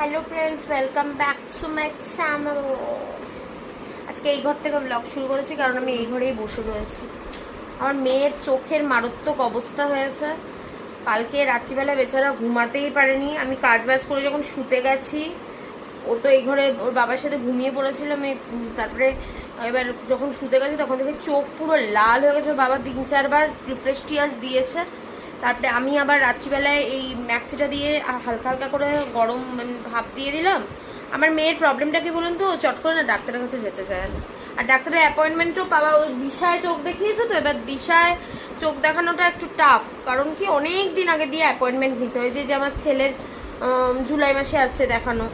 Hello friends, welcome back to my channel. আজকে এই ঘর থেকে ব্লগ শুরু করেছি কারণ আমি এই ঘরেই বসে রয়েছি। আমার মেয়ের চোখের মারাত্মক অবস্থা হয়েছে। কালকে রাত্রিবেলা বেচারা ঘুমাতেই পারেনি। আমি কাজ বাজ করে যখন শুতে গেছি, ও তো এই ঘরে ওর বাবার সাথে ঘুমিয়ে পড়েছিল। আমি তারপরে এবার যখন শুতে গেছি তখন থেকে চোখ পুরো লাল হয়ে গেছে। ওর বাবা 3-4 বার রিফ্রেশ টিয়ার্স দিয়েছে। তারপরে আমি আবার রাত্রিবেলায় এই ম্যাক্সিটা দিয়ে হালকা হালকা করে গরম ভাপ দিয়ে দিলাম। আমার মেয়ের প্রবলেমটা কি বলুন তো, চট করে না ডাক্তারের কাছে যেতে চায় না। আর ডাক্তারের অ্যাপয়েন্টমেন্টও পাওয়া, ওই দিশায় চোখ দেখিয়েছে তো, এবার দিশায় চোখ দেখানোটা একটু টাফ। কারণ কি অনেক দিন আগে দিয়ে অ্যাপয়েন্টমেন্ট নিতে হয়। যে আমার ছেলের জুলাই মাসে আছে দেখানো,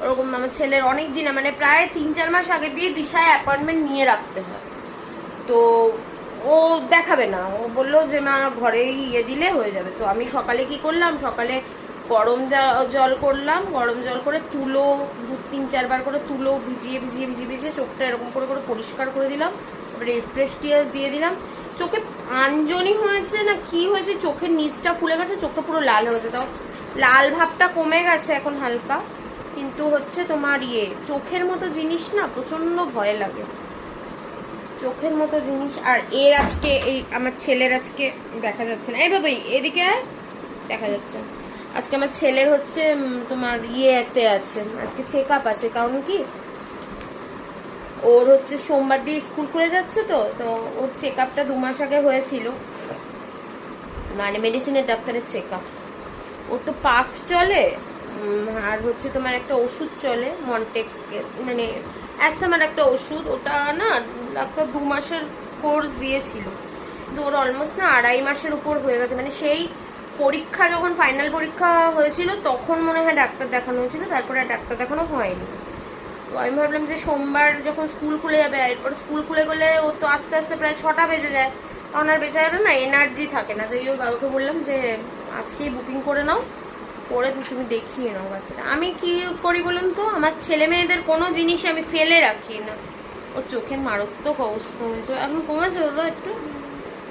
ওরকম আমার ছেলের অনেক দিন, মানে প্রায় 3-4 মাস আগে দিয়ে দিশায় অ্যাপয়েন্টমেন্ট নিয়ে রাখতে হয়। তো ও দেখাবে না, ও বললো যে মা ঘরেই দিলে হয়ে যাবে। তো আমি সকালে কি করলাম, সকালে গরম জল করলাম, গরম জল করে তুলো 2-3-4 বার করে তুলো ভিজিয়ে ভিজিয়ে ভিজিয়ে ভিজিয়ে চোখটা এরকম করে করে পরিষ্কার করে দিলাম। তারপরে রিফ্রেশ টিয়ার্স দিয়ে দিলাম। চোখে আঞ্জনি হয়েছে না কি হয়েছে, চোখের নিচটা ফুলে গেছে, চোখটা পুরো লাল হয়েছে। তাও লাল ভাবটা কমে গেছে এখন হালকা, কিন্তু হচ্ছে তোমার চোখের মতো জিনিস না প্রচন্ড ভয় লাগে, চোখের মতো জিনিস। আর এর আজকে এই আমার ছেলের আজকে দেখা যাচ্ছে না, এই বাবা এদিকে দেখা যাচ্ছে। আজকে আমার ছেলের হচ্ছে তোমার ইয়েতে আছে, আজকে চেক আপ আছে। কারণ কি ওর হচ্ছে সোমবার দিয়ে স্কুল খুলে যাচ্ছে, তো তো ওর চেক আপটা 2 মাস আগে হয়েছিল, মানে মেডিসিনের ডাক্তারের চেক আপ। ওর তো পাফ চলে, আর হচ্ছে তোমার একটা ওষুধ চলে মন্টেক, মানে অ্যাস্থামার একটা ওষুধ। ওটা না ডাক্তার 2 মাসের কোর্স দিয়েছিল, কিন্তু ওর অলমোস্ট না 2.5 মাসের উপর হয়ে গেছে। মানে সেই পরীক্ষা যখন ফাইনাল পরীক্ষা হয়েছিল তখন মনে হয় ডাক্তার দেখানো হয়েছিল, তারপরে আর ডাক্তার দেখানো হয়নি। তো আমি ভাবলাম যে সোমবার যখন স্কুল খুলে যাবে, এরপর স্কুল খুলে গেলে ও তো আস্তে আস্তে প্রায় 6টা বেজে যায়, তখন আর বেচারা না এনার্জি থাকে না। তো ওর বাবাকে বললাম যে আজকেই বুকিং করে নাও, করে তুমি দেখিয়ে নাও বাচ্চাটা। আমি কি করি বলুন তো, আমার ছেলে মেয়েদের কোনো জিনিস আমি ফেলে রাখি না। ও চোখের মারাত্মক অবস্থা হয়েছে, এখন কমেছে বাবা একটু।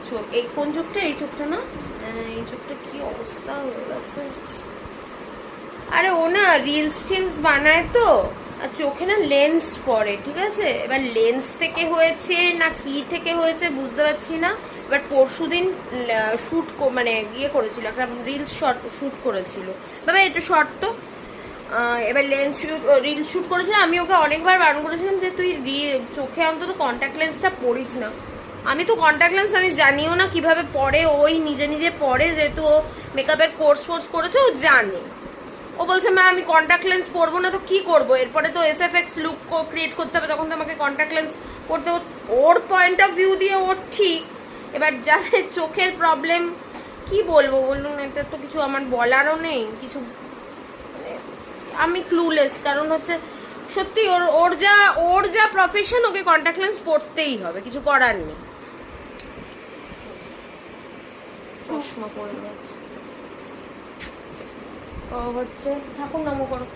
চোখ এই কোন চোখটা, এই চোখটা না, এই চোখটা কি অবস্থা হয়ে গেছে। আরে ও না রিলস টিলস বানায় তো, আর চোখে না লেন্স পড়ে, ঠিক আছে। এবার লেন্স থেকে হয়েছে না কি থেকে হয়েছে বুঝতে পারছি না। এবার পরশুদিন শুট মানে করেছিল, একটা রিলস শুট করেছিল। বাবা একটু শর্ট তো। এবার রিলস শুট করেছিল। আমি ওকে অনেকবার বারণ করেছিলাম যে তুই চোখে অন্তত কন্ট্যাক্ট লেন্সটা পরিস না। আমি তো কন্ট্যাক্ট লেন্স আমি জানিও না কিভাবে পরে, ওই নিজে নিজে পরে, যেহেতু ও মেকআপের কোর্স করেছে ও জানে। ও বলছে মা আমি কন্ট্যাক্ট লেন্স পরবো না, তো কি করবো, এরপরে তো এসএফএক্স লুক ক্রিয়েট করতে হবে, তখন তো আমাকে কন্ট্যাক্ট লেন্স পরতে। ওর পয়েন্ট অফ ভিউ দিয়ে ওর ঠিক। এবার যাদের চোখের প্রবলেম কি বলবো বলুন, এটা তো কিছু আমার বলারও নেই কিছু, মানে আমি ক্লুলেস। কারণ হচ্ছে সত্যি ওর যা প্রফেশন, ওকে কন্ট্যাক্ট লেন্স পরতেই হবে, কিছু করার নেই। চশমা পরে গেছে ও, হচ্ছে ঠাকুর নামও করো।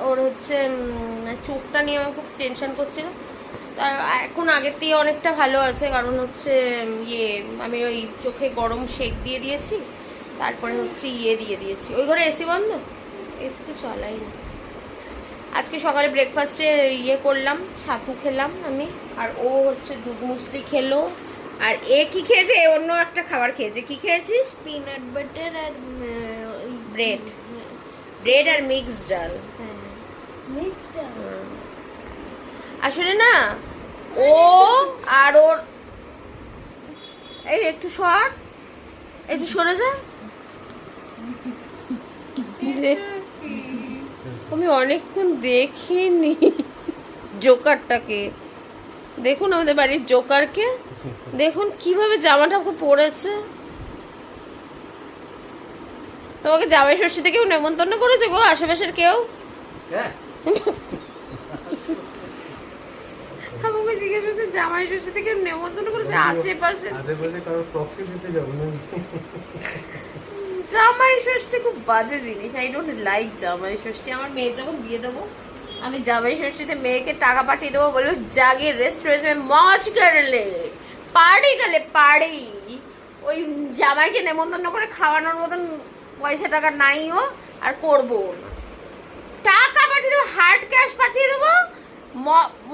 ওর হচ্ছে চোখটা নিয়ে আমি খুব টেনশন করছিল। তার এখন আগের থেকে অনেকটা ভালো আছে, কারণ হচ্ছে আমি ওই চোখে গরম শেক দিয়ে দিয়েছি, তারপরে হচ্ছে দিয়ে দিয়েছি। ওই ঘরে এসি বন্ধ, এসি তো চালাই না। আজকে সকালে ব্রেকফাস্টে করলাম, ছাতু খেলাম আমি, আর ও হচ্ছে দুধ মুসলি খেলো। আর কি খেয়েছে, অন্য একটা খাবার খেয়েছে। কি খেয়েছিস? পিনাট বাটার আর ব্রেড, ব্রেড আর মিক্স ডাল। মিক্সড ডাল। আসলে না ও আর ওর এই একটু সরে যা। আমি অনেকক্ষণ দেখিনি জোকারটাকে। দেখুন আমাদের বাড়ির জোকারকে, দেখুন কিভাবে জামাটা ওকে পরেছে। তোমাকে জামাই ষষ্ঠীতে কেউ নেমন্তন্ন করেছে গো, আশেপাশের কেউ? আমাকে জিজ্ঞেস করছে জামাই ষষ্ঠীতে কেউ নেমন্তন্ন করেছে আশেপাশে? জামাই ষষ্ঠী খুব বাজে জিনিস, আই ডোন্ট লাইক জামাই ষষ্ঠী। আমার মেয়ে যখন বিয়ে দেবো, আমি জামাই ষষ্ঠীতে মেয়েকে টাকা পাঠিয়ে দেবো, বলবো জাগে রেস্টুরেন্টে মজ করলে, পার্টি। ওই জামাইকে নেমন্তন্ন করে খাওয়ানোর মতন পয়সা টাকা নাই ও, আর করবো না। টাকা পাঠিয়ে দেবো, হার্ড ক্যাশ পাঠিয়ে দেবো,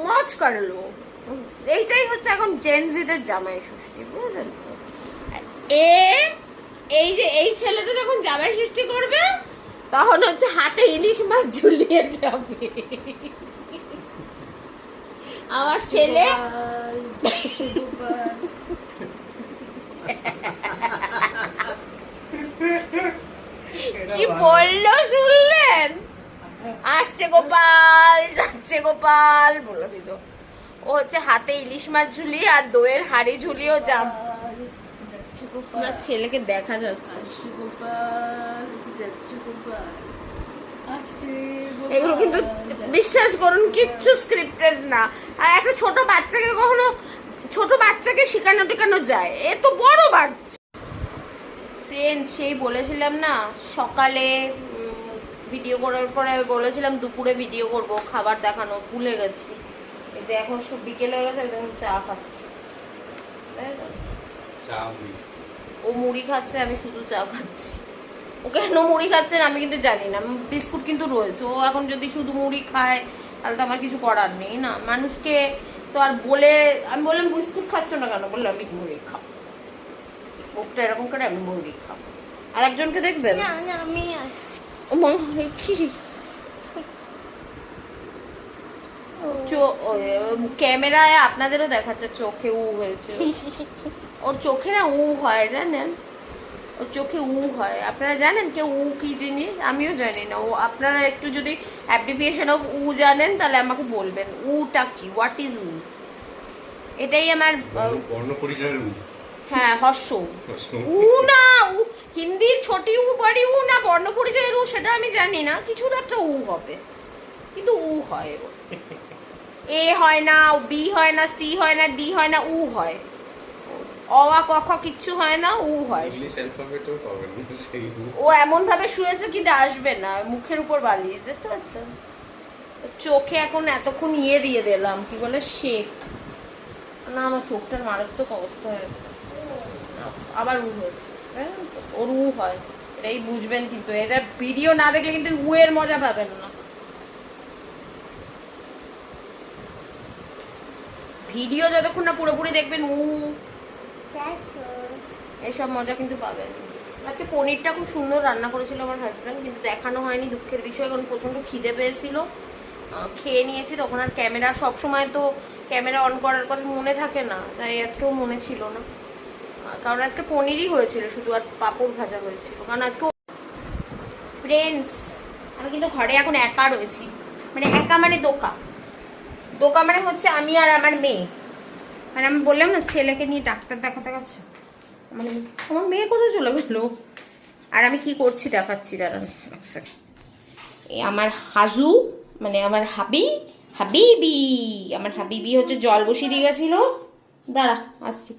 মজ করলো। এইটাই হচ্ছে এখন জেনজিদের জামাই ষষ্ঠী, বুঝেছেন তো? এই যে এই ছেলেটা যখন জামাই ষষ্ঠী করবে তখন হচ্ছে হাতে ইলিশ মাছ ঝুলিয়ে যাবে আমার ছেলে। কি বললো শুনলেন? আসছে গোপাল, যাচ্ছে গোপাল বলে দিল। ও হচ্ছে হাতে ইলিশ মাছ ঝুলিয়ে আর দইয়ের হাড়ি ঝুলিয়েও জাম। আমার ছেলেকে দেখা যাচ্ছে। এগুলো কিন্তু বিশ্বাস করুন কিচ্ছু স্ক্রিপ্টেড না। আর একটা ছোট বাচ্চাকে কখনো ছোট বাচ্চাকে শেখানো টেখানো যায়, এ তো বড় বাচ্চা। ফ্রেন্ডস, সেই বলেছিলাম না সকালে ভিডিও করার পরে বলেছিলাম দুপুরে ভিডিও করব, খাবার দেখানো ভুলে গেছি। এই যে এখন সব বিকেল হয়ে গেছে, একদম চা খাচ্ছি। ও মুড়ি খাচ্ছে, আমি শুধু চা খাচ্ছি। ও কেন মুড়ি খাচ্ছেন আমি কিন্তু জানি না, বিস্কুট কিন্তু রয়েছে। ও এখন যদি শুধু মুড়ি খায় তাহলে তো আমার কিছু করার নেই না। মানুষকে তো আর বলে, আমি বললাম বিস্কুট খাচ্ছ না কেন, বললাম আমি মুড়ি খাবো। ওটা এরকম করে আমি মুড়ি খাবো। আর একজনকে দেখবেন আমি আসছি। ক্যামেরায় আপনাদেরও দেখাচ্ছে চোখে উ হয়েছে। ওর চোখে না উ হয়, জানেন? ওর চোখে উ হয়। আপনারা জানেন কেউ উ কি জিনিস? আমিও জানি না। ও আপনারা একটু যদি অ্যাব্রিভিয়েশন অফ উ জানেন তাহলে আমাকে বলবেন উটা কি, হোয়াট ইজ উ। এটাই আমার বর্ণ পরিচয়ের উ। হ্যাঁ, হর্ষ উ না, উ হিন্দির ছোটি উ বড়ি উ না, বর্ণ পরিচয়ের উ সেটা আমি জানি না, কিছুর একটা উ হবে, কিন্তু উ হয়। এ হয় না, বি হয় না, সি হয় না, ডি হয় না, উ হয়। অ আ ক খ কিচ্ছু হয় না, উ হয়। ইংলিশ অ্যালফাবেটও পাবেন না সেই উ। ও এমন ভাবে শুয়েছে কিন্তু আসবে না, মুখের উপর বালিশ, দেখতে পাচ্ছেন? চোখে এখন এতক্ষণ ইয়ে দিয়ে দিলাম, কি বলে, শেক। না, আমার চোখটার মারাত্মক অবস্থা হয়েছে, আবার উ হয়েছে। ওর উ হয়, এটাই বুঝবেন। কিন্তু এটা ভিডিও না দেখলে কিন্তু উ এর মজা পাবেন না। ভিডিও যতক্ষণ না পুরোপুরি দেখবেন উ এইসব মজা কিন্তু পাবেন। আজকে পনিরটা খুব সুন্দর রান্না করেছিল আমার হাজব্যান্ড, কিন্তু দেখানো হয়নি, দুঃখের বিষয়। কারণ প্রচণ্ড খিদে পেয়েছিল, খেয়ে নিয়েছি। তখন আর ক্যামেরা, সবসময় তো ক্যামেরা অন করার কথা মনে থাকে না, তাই আজকেও মনে ছিল না। কারণ আজকে পনিরই হয়েছিল শুধু, আর পাঁপড় ভাজা হয়েছিল। কারণ আজকে ফ্রেন্ডস, আমি কিন্তু ঘরে এখন একা রয়েছি। মানে একা মানে দোকা মানে হচ্ছে আমি আর আমার মেয়ে। মানে আমি বললাম না ছেলেকে নিয়ে ডাক্তার দেখাতে গেছে, মানে আমার মেয়ে কোথায় চলে গেল। আর আমি কি করছি দেখাচ্ছি, দাঁড়ান। এই আমার হাজু, মানে আমার হাবিবি, আমার হাবিবি হচ্ছে জল বসিয়ে দিয়ে গেছিল। দাঁড়া আসছি।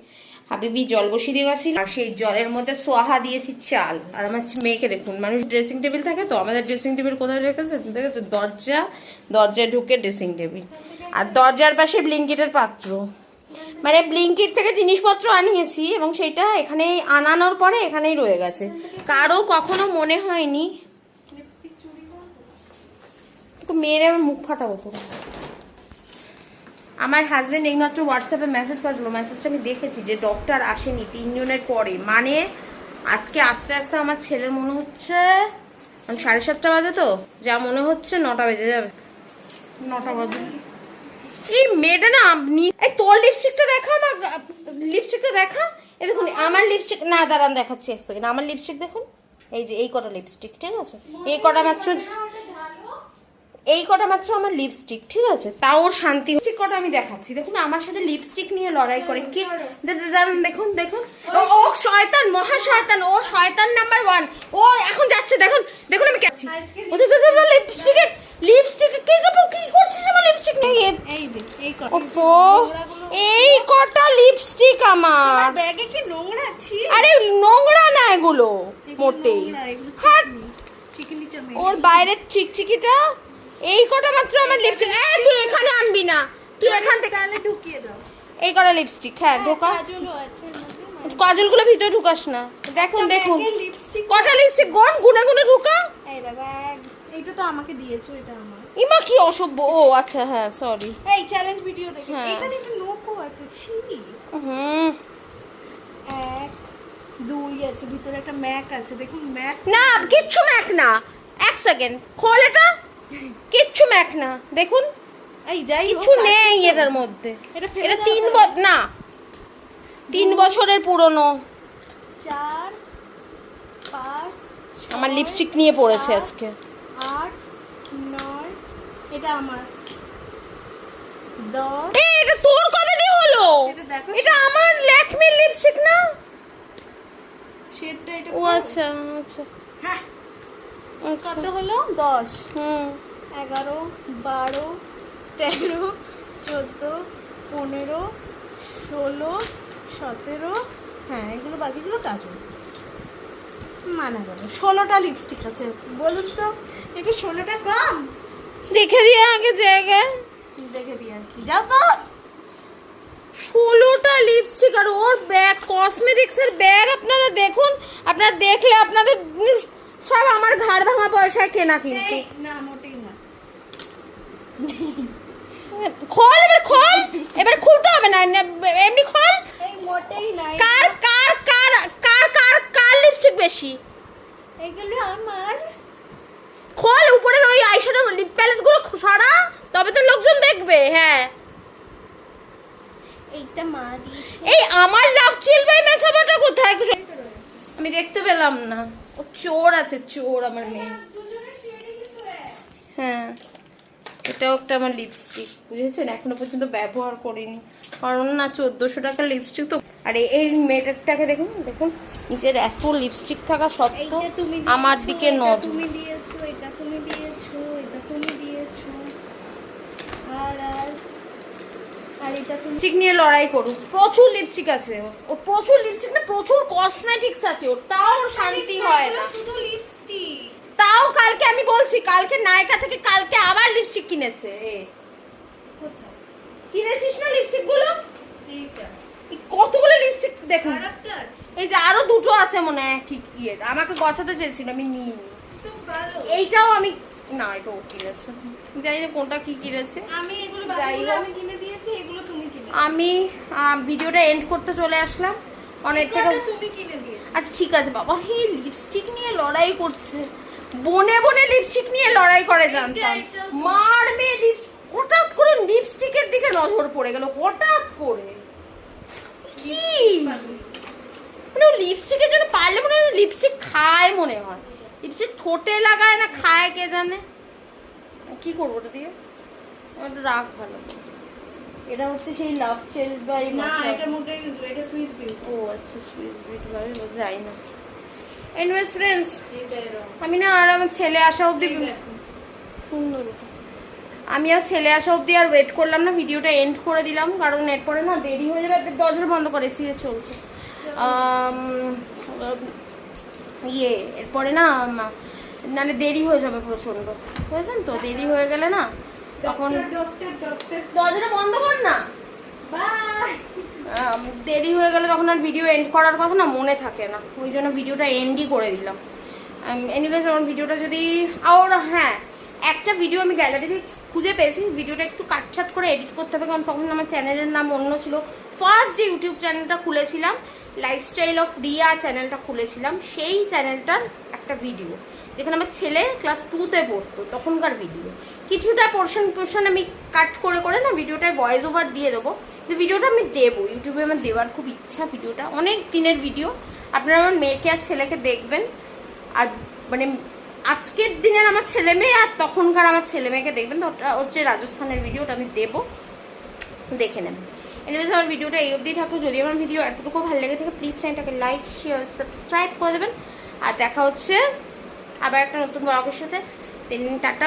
হাবিবি জল বসিয়ে দিয়ে গেছিল, আর সেই জলের মধ্যে সোয়াহা দিয়েছি চাল। আর আমার মেয়েকে দেখুন, মানুষ ড্রেসিং টেবিল থাকে তো, আমাদের ড্রেসিং টেবিল কোথায় রেখেছে দেখেছো? দরজায় ঢুকে ড্রেসিং টেবিল, আর দরজার পাশে ব্লিঙ্কিটের পাত্র। মানে ব্লিঙ্কিট থেকে জিনিসপত্র আনিয়েছি এবং সেটা এখানে আনানোর পরে এখানেই রয়ে গেছে। কারো কখনো মনে হয়নি মেয়ের আমার মুখ ফাটাবো তো। আমার হাজবেন্ড এইমাত্র হোয়াটসঅ্যাপে মেসেজ পাঠালো, মেসেজটা আমি দেখেছি, যে ডক্টর আসেনি 3 জনের পরে। মানে আজকে আস্তে আস্তে আমার ছেলের মনে হচ্ছে 7:30 বাজে, তো যা মনে হচ্ছে 9টা বেজে যাবে। 9টা বাজে। এই মেয়েটা না, এই তোর লিপস্টিকটা দেখা, আমার লিপস্টিকটা দেখা। এই দেখুন আমার লিপস্টিক, না দাঁড়ান দেখাচ্ছি এক সেকেন্ড। আমার লিপস্টিক দেখুন, এই যে এই কটা লিপস্টিক, ঠিক আছে? এই কটা মাত্র আমার লিপস্টিক, ঠিক আছে? তাও ওর শান্তি। কটা আমি দেখাচ্ছি, দেখুন আমার সাথে লিপস্টিক নিয়ে লড়াই করে কি। দেখুন ও শয়তান, মহা শয়তান, ও শয়তান নাম্বার 1। ও এখন যাচ্ছে, দেখুন আমি কেছি। লিপস্টিক কি করছিস আমার লিপস্টিক নিয়ে? এই কটা লিপস্টিক আমার ব্যাগে কি নোংরা আছে? আরে নোংরা না এগুলো মোটেই। ওর বাইরের চিকচিকিটা, এই কটা মাত্র আমার লিপস্টিক। তুই এখানে আনবি না, তুই এখান থেকে ঢুকিয়ে দাও। এই কটা লিপস্টিক, হ্যাঁ ঢোকা। কাজলগুলো ভিতরে ঢুকাস না। দেখুন কটা লিপস্টিক, গুনে ঢুকা। ব্যাগ। এইটা তো আমাকে দিয়েছো, এটা আমার। ইমা কি অসভ্য। ও আচ্ছা, হ্যাঁ সরি। এই চ্যালেঞ্জ ভিডিও দেখে হ্যাঁ। এখানে একটা নোকও আছে, ছি। হুম 1 2 আছে, ভিতরে একটা ম্যাক আছে, দেখুন ম্যাক। না কিচ্ছু ম্যাক না, এক সেকেন্ড খোল এটা, কিচ্ছু ম্যাক না দেখুন, এই যাই কিছু নেই এটার মধ্যে। এটা ফেলে এটা দাও 3 তাহলে। না 3 বছরের পুরনো। 4 5 আমার লিপস্টিক নিয়ে পড়েছে আজকে। 8 9 এটা আমার 10। এই এটা তোর কবে দিয়ে হলো? এটা দেখো, এটা আমার ল্যাকমির লিপস্টিক না? শেডটা এটা ও আচ্ছা আচ্ছা হ্যাঁ। আচ্ছা কত হলো? 10 হুম 11 12 13 14 15 16 17। হ্যাঁ, এগুলো বাকিগুলো কাজল। মানা গেল 16টা লিপস্টিক আছে। বলুন তো এটা 16টা কম? দেখে দিয়ে আগে জায়গায় দেখে দিয়ে আসছি, যাও তো। 16টা লিপস্টিক আর ওর ব্যাগ, কসমেটিক্স এর ব্যাগ আপনারা দেখুন, আপনারা দেখলে আপনাদের সব আমার ঘাড় ভাঙা পয়সায় কেনা কিন্তু। এই, না মোটেই না। খোল এবার, খোল এবার, খুলতে হবে না, এমনি খোল। এই মোটেই না। কার কার কার কার কার কার লিপস্টিক বেশি? এগুলো আমার। খোল উপরের ওই আইশ্যাডো লিপ প্যালেট গুলো সরা, তবে তো লোকজন দেখবে। হ্যাঁ এইটা মা দিয়েছে। এই আমার লাভ চিল বাই মেসাবাটা কোথায়? আমি দেখতে পেলাম না। ও চোর আছে, চোর আমার মেয়ে। দুজনের শেডই কিন্তু এক। হ্যাঁ এটাও একটা আমার লিপস্টিক, বুঝেছেন? এখনো পর্যন্ত ব্যবহার করিনি, কারণ না 1400 টাকার লিপস্টিক তো। আর এই মেয়েটাকে দেখুন, দেখুন নিজের এত লিপস্টিক থাকা সত্ত্বেও এইটা তুমি আমার দিয়েছো, দিকে এটা নজর। তুমি দিয়েছো, এটা তুমি দিয়েছো, এটা তুমি দিয়েছো, আর আর আর এটা তুমি। লিপস্টিক নিয়ে লড়াই করুক, প্রচুর লিপস্টিক আছে ওর, প্রচুর লিপস্টিক না প্রচুর কসমেটিক্স আছে ওর, তাও ওর শান্তি হয় না। শুধু লিপস্টিক। তাও কালকে আমি বলছি, কালকে নায়িকা থেকে কালকে আবার লিপস্টিক কিনেছে। কোথায়? কিনেছিস না লিপস্টিক গুলো? এইটা এই কতগুলো লিপস্টিক দেখুন, আরেকটা আছে এই যে আরো দুটো আছে মনে হয় ঠিক ইয়ে, আমাকে গছাতে চেয়েছিল আমি নিইনি। তো ভালো। এইটাও আমি না, এটা ও কিনেছে, জানি না কোনটা কি কিনেছে। আমি এগুলো যাই বাকিগুলো হোক। আমি কিনে দিয়েছি, এগুলো তুমি কিনে। আমি ভিডিওটা এন্ড করতে চলে আসলাম অনেক থেকে। এগুলো তুমি কিনে দিয়েছো। আচ্ছা ঠিক আছে বাবা, হে লিপস্টিক নিয়ে লড়াই করছে, বনে বনে লিপস্টিক নিয়ে লড়াই করে জানতাম। এটা মার মেয়ে হঠাৎ করে লিপস্টিকের দিকে নজর পড়ে গেল, হঠাৎ করে কি মানে ও লিপস্টিকের জন্য পারলে মনে হয় লিপস্টিক খায়, মনে হয় লিপস্টিক ঠোঁটে লাগায় না খায় কে জানে। কি করবো ওটা দিয়ে? ওটা রাখ ভালো। এটা হচ্ছে সেই লাভ চেল বাই না, এটা মোটেই এটা সুইস বিউটি। ও আচ্ছা সুইস বিট বাই যাই না। এনিওয়েজ ফ্রেন্ডস, এটা এরকম। আমি না আর আমার ছেলে আসা অবধি এই দেখো। সুন্দর ওটা। আমি আর ছেলে আসা অবধি আর ওয়েট করলাম না, ভিডিওটা এন্ড করে দিলাম, কারণ এরপরে না দেরি হয়ে যাবে। দরজা বন্ধ করে সিরিয়াল চলছে। ইয়ে এরপরে না নাহলে দেরি হয়ে যাবে প্রচন্ড, বুঝেছেন তো? দেরি হয়ে গেলে না তখন ডক্টর দরজাটা বন্ধ কর না। বাই। দেরি হয়ে গেলে তখন আর ভিডিও এন্ড করার কথা না মনে থাকে না, ওই জন্য ভিডিওটা এন্ডই করে দিলাম। এনিওয়েজ আমার ভিডিওটা যদি আর হ্যাঁ, একটা ভিডিও আমি গ্যালারিতে খুঁজে পেয়েছি, ভিডিওটা একটু কাটছাট করে এডিট করতে হবে, কারণ তখন আমার চ্যানেলের নাম অন্য ছিল। ফার্স্ট যে ইউটিউব চ্যানেলটা খুলেছিলাম, লাইফস্টাইল অফ রিয়া চ্যানেলটা খুলেছিলাম, সেই চ্যানেলটার একটা ভিডিও যেখানে আমার ছেলে ক্লাস 2তে পড়তো তখনকার ভিডিও, কিছুটা পোর্শন আমি কাট করে করে না ভিডিওটায় ভয়েস ওভার দিয়ে দেবো। কিন্তু ভিডিওটা আমি দেবো ইউটিউবে, আমার দেওয়ার খুব ইচ্ছা। ভিডিওটা অনেক দিনের ভিডিও, আপনারা আমার মেয়েকে আর ছেলেকে দেখবেন, আর মানে আজকের দিনের আমার ছেলে মেয়ে আর তখনকার আমার ছেলে মেয়েকে দেখবেন। তো ওটা হচ্ছে রাজস্থানের ভিডিওটা আমি দেবো, দেখে নেবেন। এনিওয়েজ আমার ভিডিওটা এই অবধি থাকলো। যদি আমার ভিডিও এতটুকু ভালো লেগে থাকে প্লিজ চ্যানেলটাকে লাইক শেয়ার সাবস্ক্রাইব করে দেবেন। আর দেখা হচ্ছে আবার একটা নতুন ব্লগের সাথে। Tata,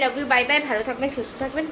love you, bye bye, ভালো থাকবেন, সুস্থ থাকবেন।